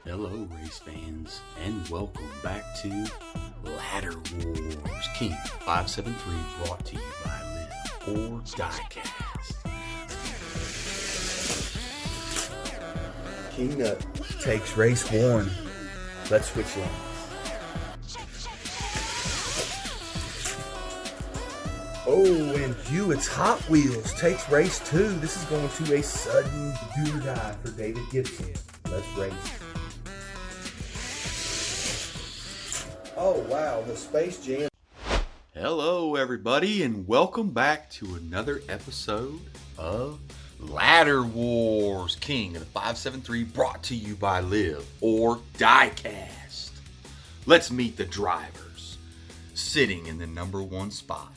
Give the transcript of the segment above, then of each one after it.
Hello, race fans, and welcome back to Ladder Wars King 573, brought to you by Live or Diecast. King Nut takes race one. Let's switch lanes. Oh, and Hewitt's Hot Wheels takes race two. This is going to a sudden do or die for David Gibson. Let's race. Oh, wow, the Space Jam. Hello, everybody, and welcome back to another episode of Ladder Wars King of the 573, brought to you by Live or Diecast. Let's meet the drivers. Sitting in the number one spot,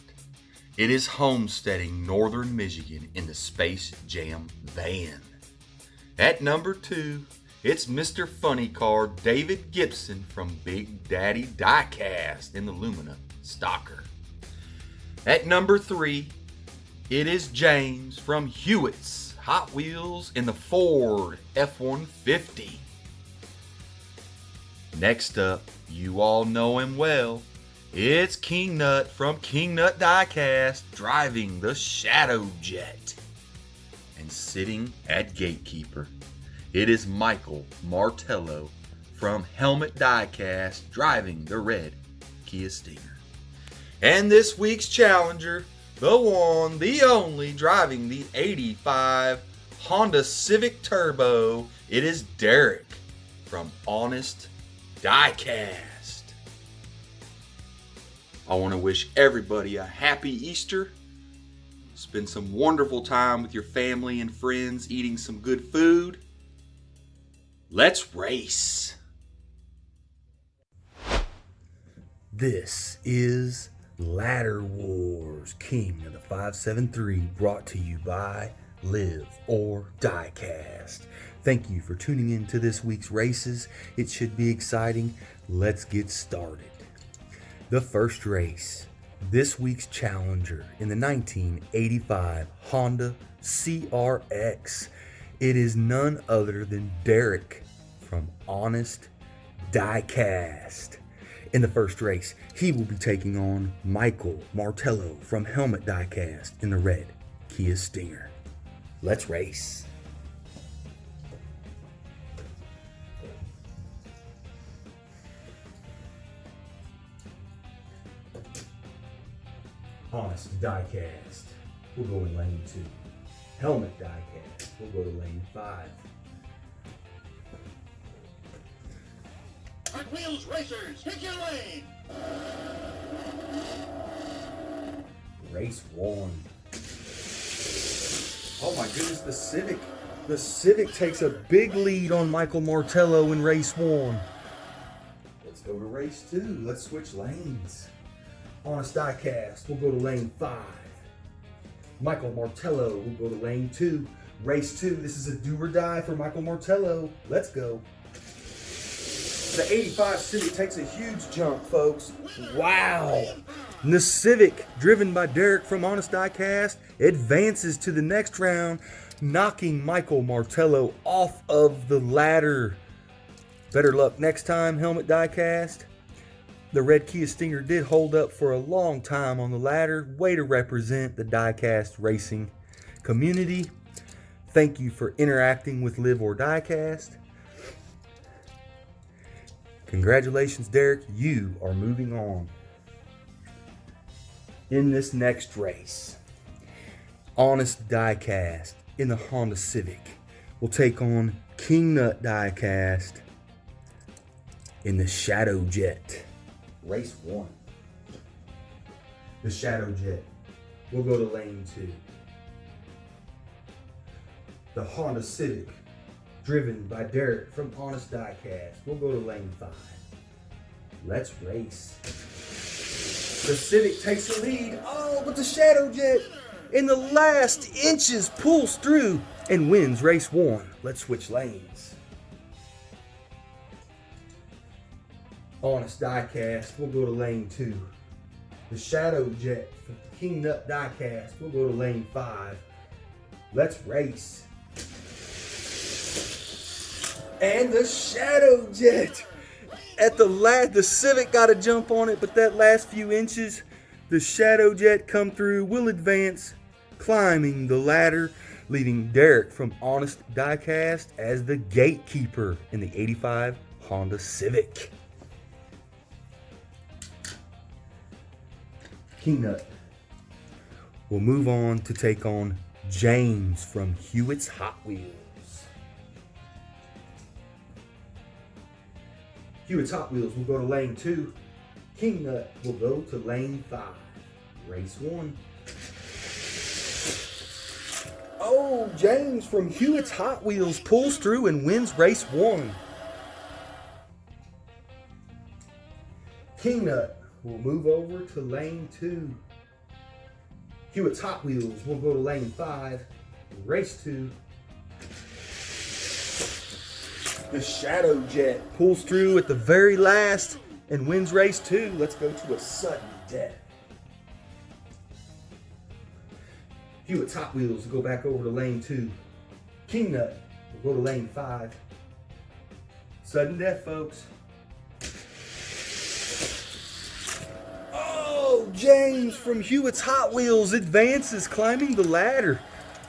it is homesteading Northern Michigan in the Space Jam van. At number two, it's Mr. Funny Car David Gibson from Big Daddy Diecast in the Lumina Stalker. At number three, it is James from Hewitt's Hot Wheels in the Ford F-150. Next up, you all know him well. It's King Nut from King Nut Diecast driving the Shadow Jet. And sitting at Gatekeeper, it is Michael Martello from Helmet Diecast driving the red Kia Stinger. And this week's challenger, the one, the only, driving the 85 Honda Civic Turbo, it is Derek from Honest Diecast. I want to wish everybody a happy Easter. Spend some wonderful time with your family and friends eating some good food. Let's race. This is Ladder Wars King of the 573, brought to you by Live or Diecast. Thank you for tuning in to this week's races. It should be exciting. Let's get started. The first race, this week's challenger in the 1985 Honda CRX. It is none other than Derek from Honest Diecast. In the first race, he will be taking on Michael Martello from Helmet Diecast in the red Kia Stinger. Let's race. Honest Diecast, we'll go in lane 2. Helmet Diecast, we'll go to lane 5. Hot Wheels Racers, pick your lane! Race 1. Oh my goodness, the Civic. The Civic takes a big lead on Michael Martello in race 1. Let's go to race 2. Let's switch lanes. Honest Diecast, we'll go to lane 5. Michael Martello will go to lane 2. Race 2, this is a do or die for Michael Martello. Let's go. The 85 Civic takes a huge jump, folks. Wow. And the Civic, driven by Derek from Honest Diecast, advances to the next round, knocking Michael Martello off of the ladder. Better luck next time, Helmet Diecast. The red Kia Stinger did hold up for a long time on the ladder. Way to represent the Diecast racing community. Thank you for interacting with Live or Diecast. Congratulations, Derek. You are moving on. In this next race, Honest Diecast in the Honda Civic will take on King Nut Diecast in the Shadow Jet. Race 1. The Shadow Jet will go to lane 2. The Honda Civic, driven by Derek from Honest Diecast, will go to lane 5. Let's race. The Civic takes the lead. Oh, but the Shadow Jet in the last inches pulls through and wins race 1. Let's switch lanes. Honest Diecast, we'll go to lane 2. The Shadow Jet from King Nut Diecast, we'll go to lane 5. Let's race. And the Shadow Jet. At the Civic got to jump on it, but that last few inches, the Shadow Jet come through, will advance, climbing the ladder, leaving Derek from Honest Diecast as the gatekeeper in the 85 Honda Civic. Kingnut will move on to take on James from Hewitt's Hot Wheels. Hewitt's Hot Wheels will go to lane 2. Kingnut will go to lane 5. Race 1. Oh, James from Hewitt's Hot Wheels pulls through and wins race 1. Kingnut will move over to lane 2. Hewitt's Hot Wheels will go to lane 5. Race 2. The Shadow Jet pulls through at the very last and wins race 2. Let's go to a sudden death. Hewitt's Hot Wheels will go back over to lane 2. Kingnut will go to lane 5. Sudden death, folks. Oh, James from Hewitt's Hot Wheels advances, climbing the ladder,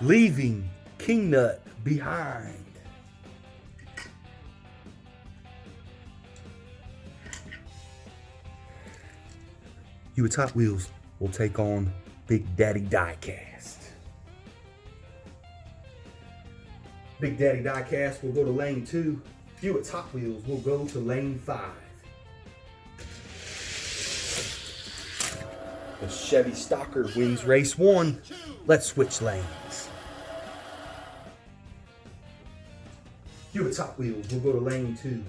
leaving Kingnut behind. Hewitt's Hot Wheels will take on Big Daddy Diecast. Big Daddy Diecast will go to lane 2. Hewitt's Hot Wheels will go to lane 5. The Chevy Stalker wins race 1. Let's switch lanes. Hewitt's Hot Wheels will go to lane 2.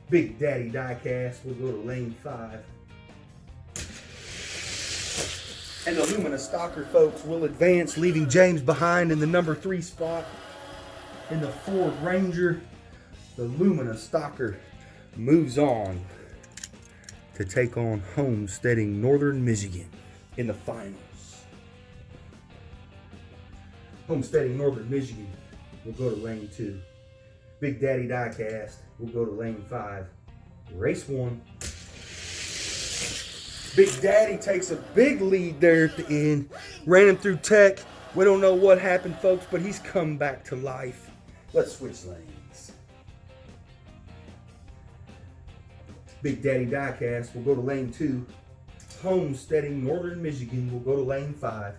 Big Daddy Diecast will go to lane 5. And the Lumina Stalker, folks, will advance, leaving James behind in the number 3 spot. In the Ford Ranger, the Lumina Stalker moves on to take on Homesteading Northern Michigan in the finals. Homesteading Northern Michigan will go to lane 2. Big Daddy Diecast will go to lane 5. Race 1. Big Daddy takes a big lead there at the end. Ran him through tech. We don't know what happened, folks, but he's come back to life. Let's switch lanes. Big Daddy Diecast will go to lane 2. Homesteading Northern Michigan will go to lane 5.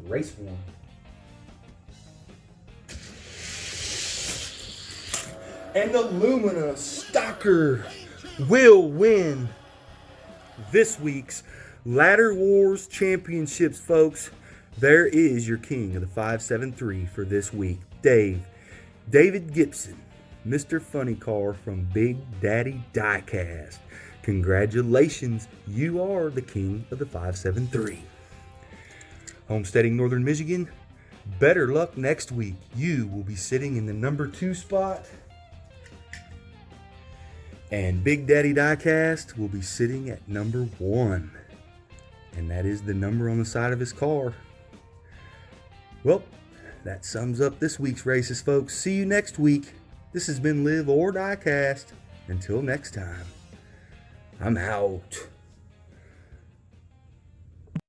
Race 1. And the Lumina Stalker will win this week's Ladder Wars Championships, folks. There is your king of the 573 for this week, David Gibson, Mr. Funny Car from Big Daddy Diecast. Congratulations, you are the king of the 573. Homesteading Northern Michigan, better luck next week. You will be sitting in the number 2 spot. And Big Daddy Diecast will be sitting at number 1. And that is the number on the side of his car. Well, that sums up this week's races, folks. See you next week. This has been Live or Diecast. Until next time, I'm out.